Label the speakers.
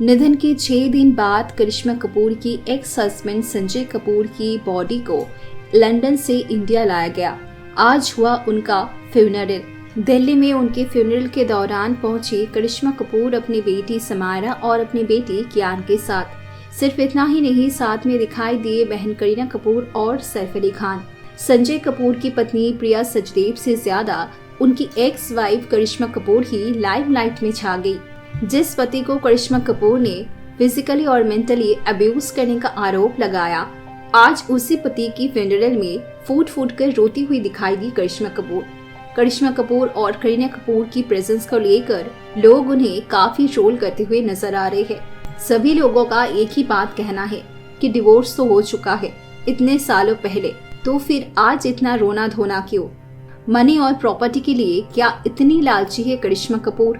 Speaker 1: निधन के 6 दिन बाद करिश्मा कपूर की एक्स हस्बैंड संजय कपूर की बॉडी को लंदन से इंडिया लाया गया। आज हुआ उनका फ्यूनरल। दिल्ली में उनके फ्यूनरल के दौरान पहुंची करिश्मा कपूर अपनी बेटी समायरा और अपनी बेटी कियान के साथ। सिर्फ इतना ही नहीं, साथ में दिखाई दिए बहन करीना कपूर और सैफ अली खान। संजय कपूर की पत्नी प्रिया सचदेव से ज्यादा उनकी एक्स वाइफ करिश्मा कपूर ही लाइमलाइट में छा गई। जिस पति को करिश्मा कपूर ने फिजिकली और मेंटली अब्यूज करने का आरोप लगाया, आज उसी पति की फ्यूनरल में फूट फूट कर रोती हुई दिखाई दी करिश्मा कपूर। करिश्मा कपूर और करीना कपूर की प्रेजेंस को लेकर लोग उन्हें काफी ट्रोल करते हुए नजर आ रहे हैं। सभी लोगों का एक ही बात कहना है कि डिवोर्स तो हो चुका है इतने सालों पहले, तो फिर आज इतना रोना धोना क्यों? मनी और प्रॉपर्टी के लिए क्या इतनी लालची है करिश्मा कपूर?